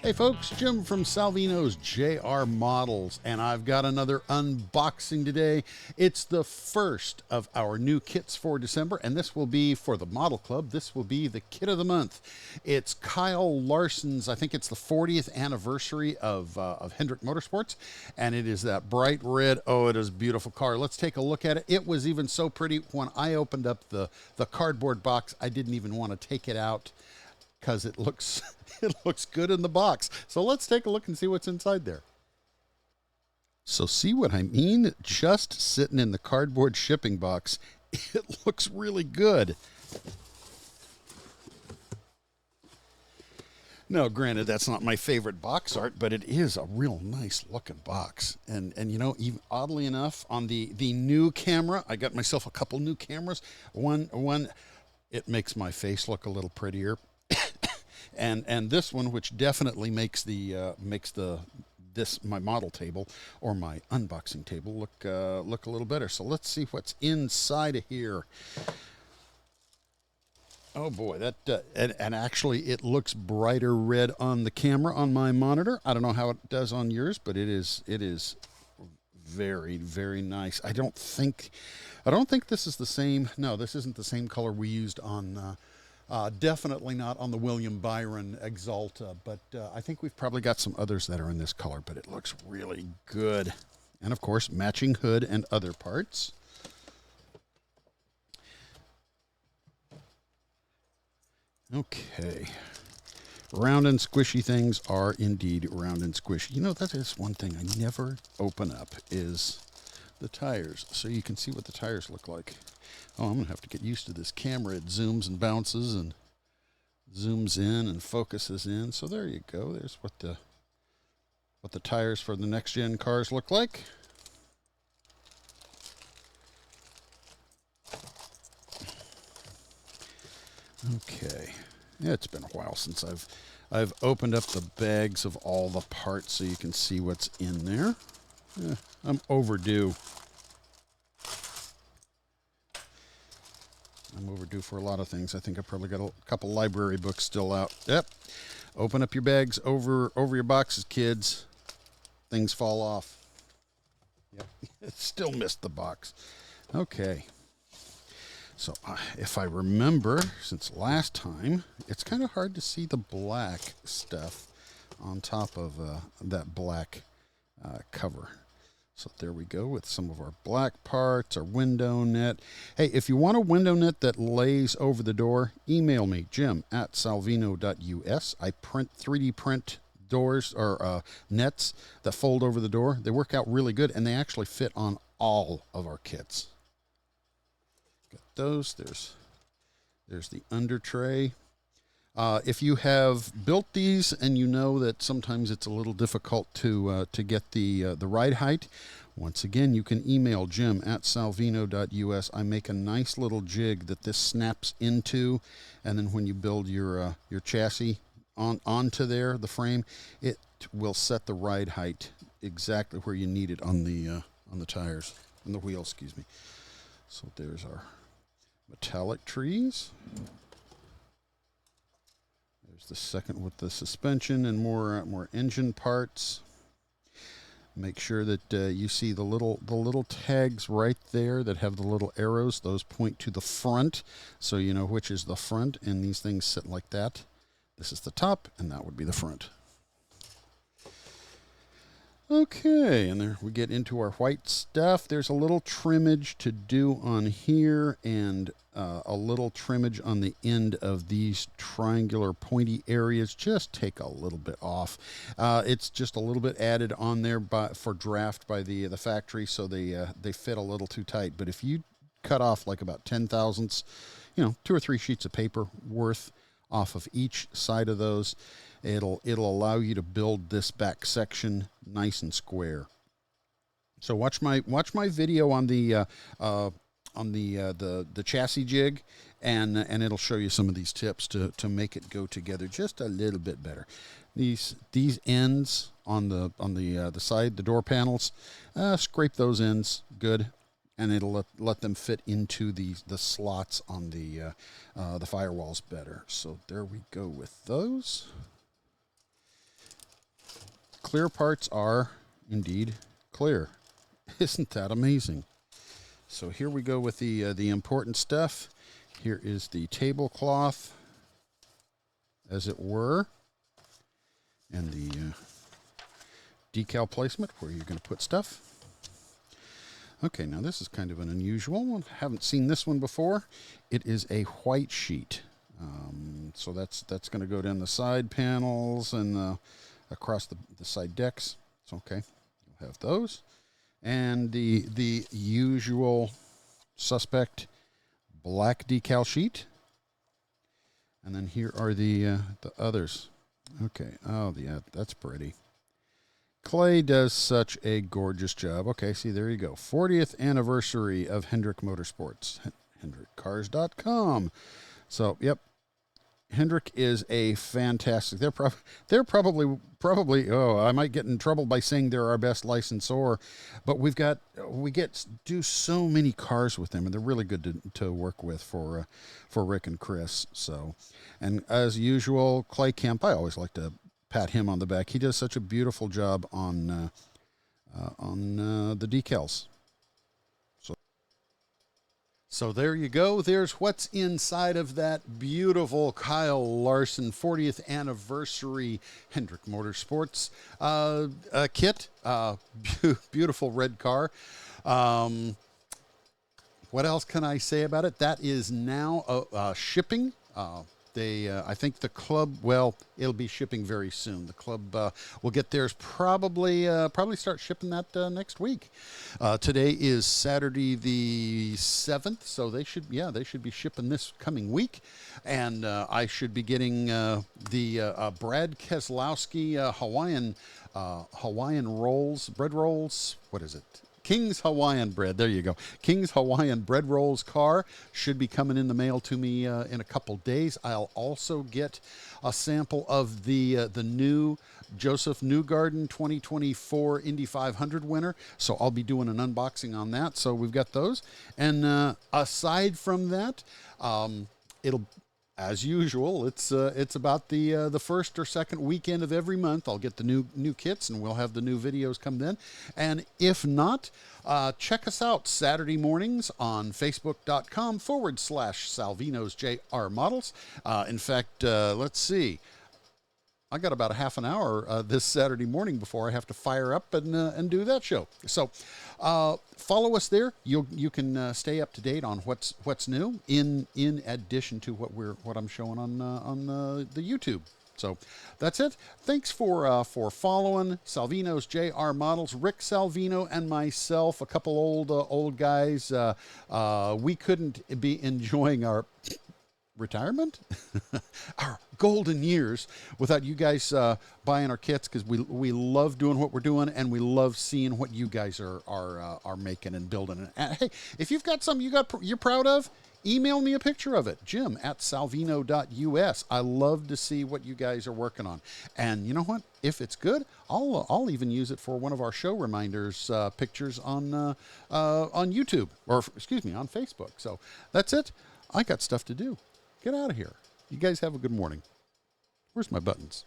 Hey folks, Jim from Salvinos J R Models, and I've got another unboxing today. It's the first of our new kits for December, and this will be for the Model Club. This will be the kit of the month. It's Kyle Larson's, I think it's the 40th anniversary of Hendrick Motorsports, and it is that bright red. Oh, it is a beautiful car. Let's take a look at it. It was even so pretty when I opened up the cardboard box, I didn't even want to take it out because it looks good in the box. So let's take a look and see what's inside there. So see what I mean? Just sitting in the cardboard shipping box, it looks really good. No, granted, that's not my favorite box art, but it is a real nice looking box. And you know, even oddly enough, on the new camera, I got myself a couple new cameras. One, it makes my face look a little prettier. And this one, which definitely makes my model table or my unboxing table look a little better. So let's see what's inside of here. Oh boy, that and actually it looks brighter red on the camera on my monitor. I don't know how it does on yours, but it is very, very nice. I don't think this is the same. No, this isn't the same color we used on. Definitely not on the William Byron Exalta, but I think we've probably got some others that are in this color, but it looks really good. And of course, matching hood and other parts. Okay. Round and squishy things are indeed round and squishy. You know, that is one thing I never open up is the tires, so you can see what the tires look like. Oh, I'm going to have to get used to this camera. It zooms and bounces and zooms in and focuses in. So there you go. There's what the tires for the next gen cars look like. Okay. Yeah, it's been a while since I've opened up the bags of all the parts so you can see what's in there. Yeah, I'm overdue. I'm overdue for a lot of things. I think I probably got a couple library books still out. Yep. Open up your bags over your boxes, kids. Things fall off. Yep. Still missed the box. Okay. So if I remember, since last time, it's kind of hard to see the black stuff on top of that black cover. So there we go with some of our black parts, our window net. Hey, if you want a window net that lays over the door, email me, jim@salvino.us. I 3D print doors or nets that fold over the door. They work out really good, and they actually fit on all of our kits. Got those. There's the under tray. If you have built these and you know that sometimes it's a little difficult to get the ride height, once again, you can email jim@salvino.us. I make a nice little jig that this snaps into, and then when you build your chassis onto the frame, it will set the ride height exactly where you need it on the tires, on the wheels, excuse me. So there's our metallic trees. The second with the suspension and more engine parts. Make sure that you see the little tags right there that have the little arrows. Those point to the front, so you know which is the front. And these things sit like that. This is the top, and that would be the front. Okay, and there we get into our white stuff. There's a little trimmage to do on here, and a little trimmage on the end of these triangular pointy areas. Just take a little bit off. It's just a little bit added on there for draft by the factory, so they fit a little too tight. But if you cut off like about 10 thousandths, 2 or 3 sheets of paper worth off of each side of those, it'll allow you to build this back section nice and square. So watch my video on the chassis jig, and it'll show you some of these tips to make it go together just a little bit better. These ends on the side, the door panels, scrape those ends good, and it'll let them fit into the slots on the firewalls better. So there we go with those. clear parts are indeed clear. Isn't that amazing? So here we go with the important stuff. Here is the tablecloth, as it were, and the decal placement where you're going to put stuff. Okay, now this is kind of an unusual one. Haven't seen this one before. It is a white sheet. So that's going to go down the side panels and across the side decks. It's okay. You'll have those. And the usual suspect black decal sheet. And then here are the others. Okay. Oh, yeah, that's pretty. Clay does such a gorgeous job. Okay, see, there you go. 40th anniversary of Hendrick Motorsports. HendrickCars.com. So, yep. Hendrick is a fantastic. They're probably. Oh, I might get in trouble by saying they're our best licensor, but we do so many cars with them, and they're really good to work with for Rick and Chris. So, and as usual, Clay Kemp. I always like to pat him on the back. He does such a beautiful job on the decals. So there you go. There's what's inside of that beautiful Kyle Larson 40th anniversary Hendrick Motorsports kit. Beautiful red car. What else can I say about it? That is now shipping. I think the club, well, it'll be shipping very soon. The club will get theirs probably start shipping that next week. Today is Saturday the 7th, so they should be shipping this coming week. And I should be getting the Brad Keselowski Hawaiian rolls, bread rolls. What is it? King's Hawaiian bread. There you go. King's Hawaiian bread rolls car should be coming in the mail to me in a couple days. I'll also get a sample of the new Joseph Newgarden 2024 Indy 500 winner. So I'll be doing an unboxing on that. So we've got those. And aside from that, it'll, as usual, it's about the first or second weekend of every month. I'll get the new kits, and we'll have the new videos come then. And if not, check us out Saturday mornings on Facebook.com/Salvinos J R Models. In fact, let's see. I got about a half an hour this Saturday morning before I have to fire up and do that show. So follow us there. You can stay up to date on what's new in addition to what I'm showing on the YouTube. So that's it. Thanks for following Salvinos J R Models, Rick Salvino and myself, a couple old guys. We couldn't be enjoying our retirement, our golden years, without you guys buying our kits, because we love doing what we're doing, and we love seeing what you guys are making and building. And hey, if you've got something you're proud of, email me a picture of it, jim@salvino.us. I love to see what you guys are working on. And you know what? If it's good, I'll even use it for one of our show reminders pictures on YouTube, or excuse me, on Facebook. So that's it. I got stuff to do. Get out of here. You guys have a good morning. Where's my buttons?